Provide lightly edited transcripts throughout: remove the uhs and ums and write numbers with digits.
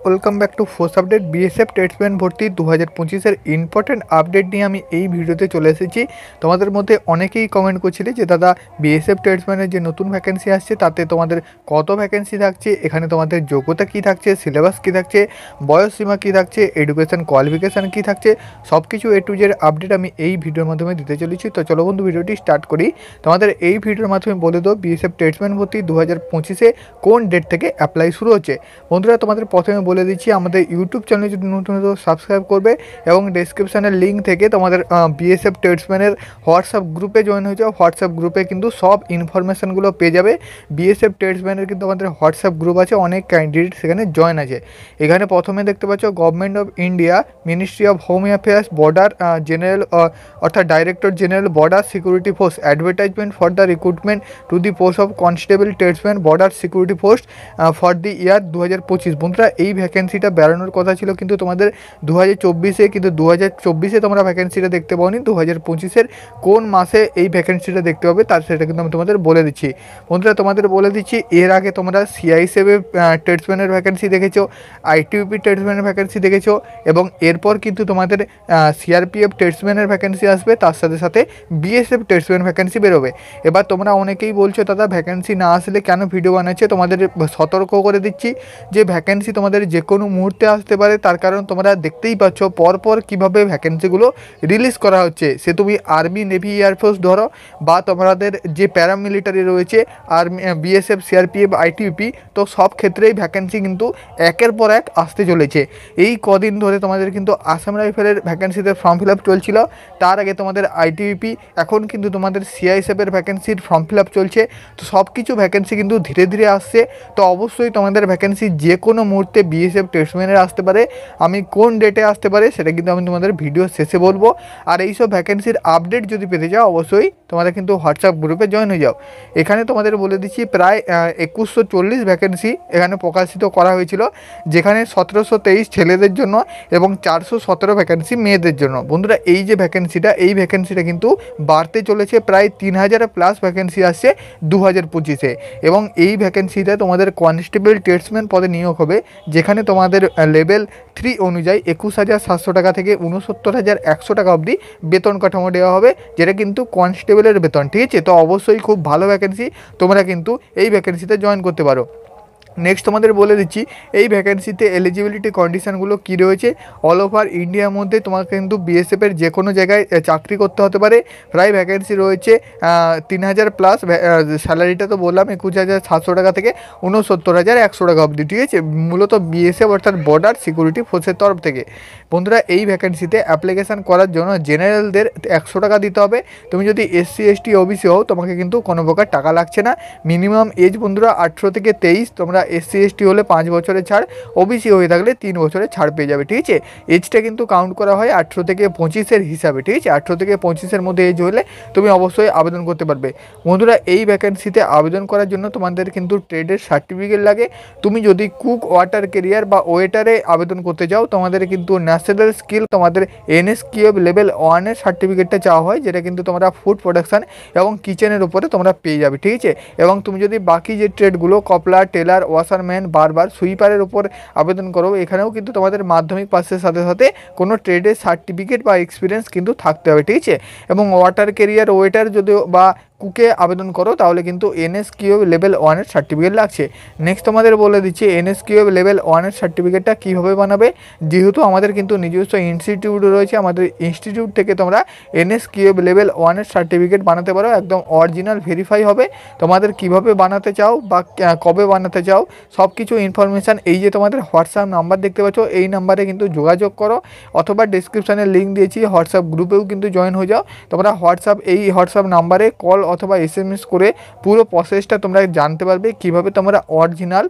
Welcome back to force update. BSF tradesman ভর্তি 2025-এর important update নিয়ে আমি এই ভিডিওতে চলে এসেছি। তোমাদের মধ্যে অনেকেই কমেন্ট করছিলে যে দাদা বিএসএফ ট্রেডসম্যানের যে নতুন ভ্যাকেন্সি আসছে তাতে তোমাদের কত ভ্যাকেন্সি থাকছে, এখানে তোমাদের যোগ্যতা কী থাকছে, সিলেবাস কী থাকছে, বয়স সীমা কী থাকছে, এডুকেশন কোয়ালিফিকেশান কী থাকছে, সব কিছু এ টু জেড আপডেট আমি এই ভিডিওর মাধ্যমে দিতে চলেছি। তো চলো বন্ধু ভিডিওটি স্টার্ট করি। তোমাদের এই ভিডিওর মাধ্যমে বলে দেবো বিএসএফ ট্রেডসম্যান ভর্তি 2025-এ কোন ডেট থেকে অ্যাপ্লাই শুরু হচ্ছে। বন্ধুরা তোমাদের প্রথমে বলে দিচ্ছি আমাদের ইউটিউব চ্যানেলে যদি নতুন সাবস্ক্রাইব করবে এবং ডেসক্রিপশানের লিঙ্ক থেকে তোমাদের বিএসএফ ট্রেডসম্যানের হোয়াটসঅ্যাপ গ্রুপে জয়েন হয়ে যাও। হোয়াটসঅ্যাপ গ্রুপে কিন্তু সব ইনফরমেশানগুলো পেয়ে যাবে। বিএসএফ ট্রেডসম্যানের কিন্তু আমাদের হোয়াটসঅ্যাপ গ্রুপ আছে, অনেক ক্যান্ডিডেট সেখানে জয়েন আছে। এখানে প্রথমে দেখতে পাচ্ছ government of India, ministry of home affairs, border general অর্থাৎ director general border security force, advertisement for the recruitment to the post of constable tradesman border security force for the year 2025। বন্ধুরা এই ভ্যাকেন্সিটা বেরোনোর কথা ছিল কিন্তু তোমাদের 2024-এ, কিন্তু 2024-এ তোমরা ভ্যাকেন্সিটা দেখতে পাওনি। 2025-এর কোন মাসে এই ভ্যাকেন্সিটা দেখতে পাবে তার সেটা কিন্তু আমি তোমাদের বলে দিচ্ছি। বন্ধুরা তোমাদের বলে দিচ্ছি, এর আগে তোমরা সিআইএসএফ ট্রেডসম্যানের ভ্যাকেন্সি দেখেছো, আইটিইউপি ট্রেডসম্যানের ভ্যাকেন্সি দেখেছো এবং এরপর কিন্তু তোমাদের সিআরপিএফ ট্রেডসম্যানের ভ্যাকেন্সি আসবে, তার সাথে সাথে বিএসএফ ট্রেডসম্যান ভ্যাকেন্সি বেরোবে। এবার তোমরা অনেকেই বলছো দাদা ভ্যাকেন্সি না আসলে কেন ভিডিও বানাচ্ছে। তোমাদের সতর্ক করে দিচ্ছি যে ভ্যাকেন্সি তোমাদের যে কোনো মুহূর্তে আসতে পারে, তার কারণ তোমরা দেখতেই পাচ্ছ পরপর কীভাবে ভ্যাকেন্সিগুলো রিলিজ করা হচ্ছে। সে তুমি আর্মি, নেভি, এয়ারফোর্স ধরো বা তোমাদের যে প্যারামিলিটারি রয়েছে আর্মি, বিএসএফ, সিআরপিএফ, আইটিইউপি, তো সব ক্ষেত্রেই ভ্যাকেন্সি কিন্তু একের পর এক আসতে চলেছে। এই কদিন ধরে তোমাদের কিন্তু আসাম রাইফেলের ভ্যাকেন্সিতে ফর্ম ফিল আপ চলছিল, তার আগে তোমাদের আইটিইউপি, এখন কিন্তু তোমাদের সিআইএসএফের ভ্যাকেন্সির ফর্ম ফিল আপ চলছে। তো সব কিছু ভ্যাকেন্সি কিন্তু ধীরে ধীরে আসছে। তো অবশ্যই তোমাদের ভ্যাকেন্সি যে কোনো মুহূর্তে বিএসএফ ট্রেডসম্যানের আসতে পারে। আমি কোন ডেটে আসতে পারে সেটা কিন্তু আমি তোমাদের ভিডিও শেষে বলবো। আর এইসব ভ্যাকেন্সির আপডেট যদি পেতে চাও অবশ্যই তোমাদের কিন্তু হোয়াটসঅ্যাপ গ্রুপে জয়েন হয়ে যাও। এখানে তোমাদের বলে দিচ্ছি প্রায় 2140 ভ্যাকেন্সি এখানে প্রকাশিত করা হয়েছিল, যেখানে 1723 ছেলেদের জন্য এবং 417 ভ্যাকেন্সি মেয়েদের জন্য। বন্ধুরা এই যে ভ্যাকেন্সিটা, এই ভ্যাকেন্সিটা কিন্তু বাড়তে চলেছে, প্রায় 3000 প্লাস ভ্যাকেন্সি আসছে 2025-এ। এবং এই ভ্যাকেন্সিতে তোমাদের কনস্টেবল ট্রেডসম্যান পদে নিয়োগ হবে, যেখানে তোমাদের লেভেল 3 অনুযায়ী 21,700 টাকা থেকে 69,100 টাকা অবধি বেতন কাঠামো দেওয়া হবে, যেটা কিন্তু কনস্টেবলের বেতন। ঠিক আছে, তো অবশ্যই খুব ভালো ভ্যাকেন্সি, তোমরা কিন্তু এই ভ্যাকেন্সিতে জয়েন করতে পারো। নেক্সট তোমাদের বলে দিচ্ছি এই ভ্যাকেন্সিতে এলিজিবিলিটি কন্ডিশানগুলো কী রয়েছে। অল ওভার ইন্ডিয়ার মধ্যে তোমাকে কিন্তু বিএসএফের যে কোনো জায়গায় চাকরি করতে হতে পারে। প্রায় ভ্যাকেন্সি রয়েছে 3000 প্লাস। স্যালারিটা তো বললাম 21,700 টাকা থেকে 69,100 টাকা অবধি। ঠিক আছে, মূলত বিএসএফ অর্থাৎ বর্ডার সিকিউরিটি ফোর্সের তরফ থেকে। বন্ধুরা এই ভ্যাকেন্সিতে অ্যাপ্লিকেশান করার জন্য জেনারেলদের 100 টাকা দিতে হবে। তুমি যদি এসসি, এসটি, ওবিসি হও তোমাকে কিন্তু কোনো প্রকার টাকা লাগছে না। মিনিমাম এজ বন্ধুরা 18 থেকে 23। তোমরা এসসি, এসটি হলে 5 বছরের ছাড়, ওবিসি হয়ে থাকলে 3 বছরের ছাড় পেয়ে যাবে। ঠিক আছে, এজটা কিন্তু কাউন্ট করা হয় 18 থেকে 25-এর হিসাবে। ঠিক আছে, 18 থেকে 25-এর মধ্যে এজ হলে তুমি অবশ্যই আবেদন করতে পারবে। বন্ধুরা এই ভ্যাকেন্সিতে আবেদন করার জন্য তোমাদের কিন্তু ট্রেডের সার্টিফিকেট লাগে। তুমি যদি কুক, ওয়াটার ক্যারিয়ার বা ওয়েটারে আবেদন করতে চাও তোমাদের কিন্তু ন্যাশনাল স্কিল, তোমাদের এনএসকিউ লেভেল 1-এর সার্টিফিকেটটা চাওয়া হয়, যেটা কিন্তু তোমরা ফুড প্রোডাকশান এবং কিচেনের উপরে তোমরা পেয়ে যাবে। ঠিক আছে, এবং তুমি যদি বাকি যে ট্রেডগুলো কপলার, টেলার, ওয়াশারম্যান, বারবার, সুইপারের উপর আবেদন করো, এখানেও কিন্তু তোমাদের মাধ্যমিক পাসের সাথে সাথে কোনো ট্রেডের সার্টিফিকেট বা এক্সপিরিয়েন্স কিন্তু থাকতে হবে। ঠিক আছে, এবং ওয়াটার ক্যারিয়ার, ওয়েটার যদি বা কুকে আবেদন করো তাহলে কিন্তু এনএসকিউ লেভেল 1-এর সার্টিফিকেট লাগছে। নেক্সট তোমাদের বলে দিচ্ছি এনএসকিউ লেভেল 1-এর সার্টিফিকেটটা কীভাবে বানাবে। যেহেতু আমাদের কিন্তু নিজস্ব ইনস্টিটিউট রয়েছে, আমাদের ইনস্টিটিউট থেকে তোমরা এনএসকিউ লেভেল 1-এর সার্টিফিকেট বানাতে পারো, একদম অরিজিনাল ভেরিফাই হবে। তোমাদের কিভাবে বানাতে চাও বা কবে বানাতে চাও সব কিছু ইনফরমেশান এই যে তোমাদের হোয়াটসঅ্যাপ নাম্বার দেখতে পাচ্ছ, এই নাম্বারে কিন্তু যোগাযোগ করো, অথবা ডিসক্রিপশানে লিঙ্ক দিয়েছি, হোয়াটসঅ্যাপ গ্রুপেও কিন্তু জয়েন হয়ে যাও। তোমরা হোয়াটসঅ্যাপ নাম্বারে কল অথবা এসএমএস করে পুরো প্রসেসটা তোমরা জানতে পারবে, কিভাবে তোমরা অরিজিনাল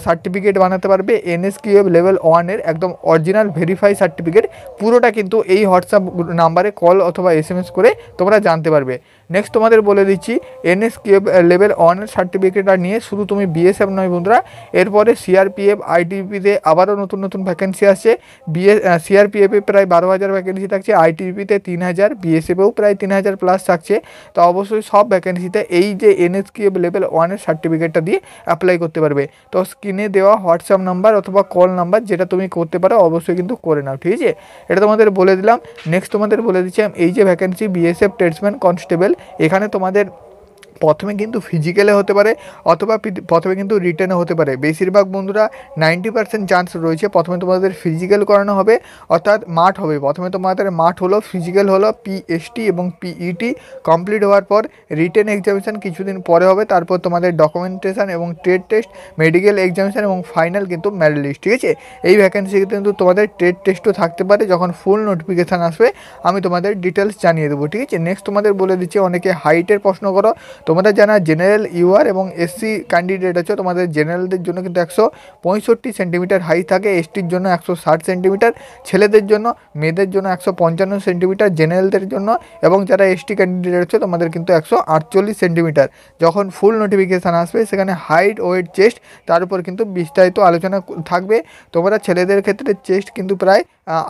সার্টিফিকেট বানাতে পারবে। এনএসকিউ লেভেল 1-এর একদম অরিজিনাল ভেরিফাই সার্টিফিকেট পুরোটা কিন্তু এই হোয়াটসঅ্যাপ নাম্বারে কল অথবা এসএমএস করে তোমরা জানতে পারবে। নেক্সট তোমাদের বলে দিচ্ছি এনএসকিউ লেভেল 1 সার্টিফিকেটটা নিয়ে শুধু তুমি বিএসএফ নয় বন্ধুরা, এরপরে সিআরপিএফ আইটিবিপিতে আবারও নতুন নতুন ভ্যাকেন্সি আসছে। সিআরপিএফে প্রায় 12,000 ভ্যাকেন্সি থাকছে, আইটিবিপিতে 3,000, বিএসএফেও প্রায় 3,000 প্লাস থাকছে। তো অবশ্যই সব ভ্যাকেন্সিতে এই যে এনএসকিউ লেভেল 1 সার্টিফিকেটটা দিয়ে অ্যাপ্লাই করতে পারবে। তো স্ক্রিনে দেওয়া হোয়াটসঅ্যাপ নাম্বার অথবা কল নাম্বার যেটা তুমি করতে পারো অবশ্যই কিন্তু করে নাও, ঠিক আছে। এটা তোমাদের বলে দিলাম। নেক্সট তোমাদের বলে দিচ্ছি এই যে ভ্যাকেন্সি বিএসএফ ট্রেডসম্যান কনস্টেবল, এখানে তোমাদের প্রথমে কিন্তু ফিজিক্যালে হতে পারে অথবা প্রথমে কিন্তু রিটেনে হতে পারে। বেশিরভাগ বন্ধুরা 90% চান্স রয়েছে প্রথমে তোমাদের ফিজিক্যাল করানো হবে, অর্থাৎ মাঠ হবে। প্রথমে তোমাদের মাঠ হলো, ফিজিক্যাল হলো, পিএসটি এবং পিইটি কমপ্লিট হওয়ার পর রিটেন এক্সামিনেশান কিছুদিন পরে হবে। তারপর তোমাদের ডকুমেন্টেশন এবং ট্রেড টেস্ট, মেডিকেল এক্সামিনেশান এবং ফাইনাল কিন্তু মেরিট লিস্ট, ঠিক আছে। এই ভ্যাকেন্সি কিন্তু তোমাদের ট্রেড টেস্টও থাকতে পারে। যখন ফুল নোটিফিকেশান আসবে আমি তোমাদের ডিটেলস জানিয়ে দেবো, ঠিক আছে। নেক্সট তোমাদের বলে দিচ্ছি অনেকে হাইটের প্রশ্ন করো। তোমরা যারা জেনারেল ইউআর এবং এসসি ক্যান্ডিডেট আছো, তোমাদের জেনারেলদের জন্য কিন্তু 165 সেন্টিমিটার হাইট থাকে, এসটির জন্য 160 সেন্টিমিটার, ছেলেদের জন্য মেয়েদের জন্য 155 সেন্টিমিটার জেনারেলদের জন্য, এবং যারা এসটি ক্যান্ডিডেট আছো তোমাদের কিন্তু 148 সেন্টিমিটার। যখন ফুল নোটিফিকেশান আসবে সেখানে হাইট, ওয়েট, চেস্ট তার উপর কিন্তু বিস্তারিত আলোচনা থাকবে। তোমরা ছেলেদের ক্ষেত্রে চেস্ট কিন্তু প্রায়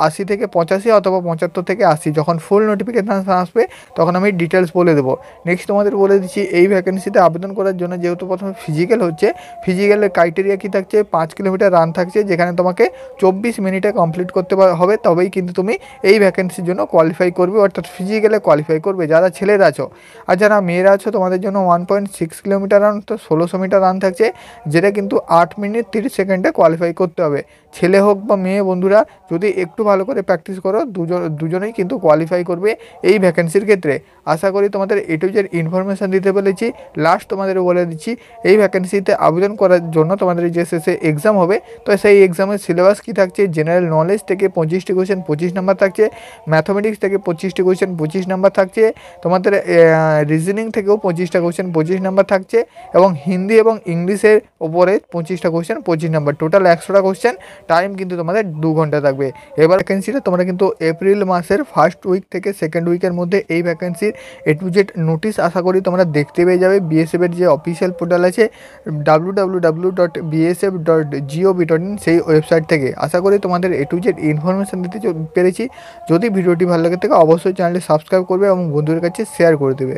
80 থেকে 85 অথবা 75 থেকে 80। যখন ফুল নোটিফিকেশান আসবে তখন আমি ডিটেলস বলে দেবো। নেক্সট তোমাদের বলে দিচ্ছি এই ভ্যাকেন্সিতে আবেদন করার জন্য যেহেতু প্রথমে ফিজিক্যাল হচ্ছে, ফিজিক্যালের ক্রাইটেরিয়া কী থাকছে, 5 কিলোমিটার রান থাকছে, যেখানে তোমাকে 24 মিনিটে কমপ্লিট করতে হবে, তবেই কিন্তু তুমি এই ভ্যাকেন্সির জন্য কোয়ালিফাই করবে, অর্থাৎ ফিজিক্যালে কোয়ালিফাই করবে যারা ছেলেরা আছো। আর যারা মেয়েরা আছো তোমাদের জন্য 1.6 কিলোমিটার রান, তো 1600 মিটার রান থাকছে, যেটা কিন্তু 8 মিনিট 30 সেকেন্ডে কোয়ালিফাই করতে হবে। ছেলে হোক বা মেয়ে বন্ধুরা, যদি একটু ভালো করে প্র্যাকটিস করো দুজনেই কিন্তু কোয়ালিফাই করবে এই ভ্যাকেন্সির ক্ষেত্রে। আশা করি তোমাদের এটু যে ইনফরমেশান দিতে পেরেছি। লাস্ট তোমাদের বলে দিচ্ছি এই ভ্যাকেন্সিতে আবেদন করার জন্য তোমাদের যে শেষে এক্সাম হবে, তো সেই এক্সামের সিলেবাস কী থাকছে, জেনারেল নলেজ থেকে 25টি কোয়েশ্চেন 25 নাম্বার থাকছে, ম্যাথমেটিক্স থেকে 25টি কোয়েশ্চেন 25 নাম্বার থাকছে, তোমাদের রিজনিং থেকেও 25টা কোয়েশ্চেন 25 নাম্বার থাকছে, এবং হিন্দি এবং ইংলিশের ওপরে 25টা কোয়েশ্চেন 25 নাম্বার, টোটাল 100টা কোয়েশ্চেন। টাইম কিন্তু তোমাদের 2 ঘন্টা থাকবে। এবার ভ্যাকেন্সিটা তোমরা কিন্তু এপ্রিল মাসের ফার্স্ট উইক থেকে সেকেন্ড উইকের মধ্যে এই ভ্যাকেন্সির A to Z নোটিশ আশা করি তোমরা দেখতে পেয়ে যাবে। বিএসএফের যে অফিসিয়াল পোর্টাল আছে www.bsf.gov.in সেই ওয়েবসাইট থেকে। আশা করি তোমাদের A to Z ইনফরমেশান দিতে পেরেছি। যদি ভিডিওটি ভালো লাগে থাকে অবশ্যই চ্যানেলটি সাবস্ক্রাইব করবে এবং বন্ধুদের কাছে শেয়ার করে দেবে।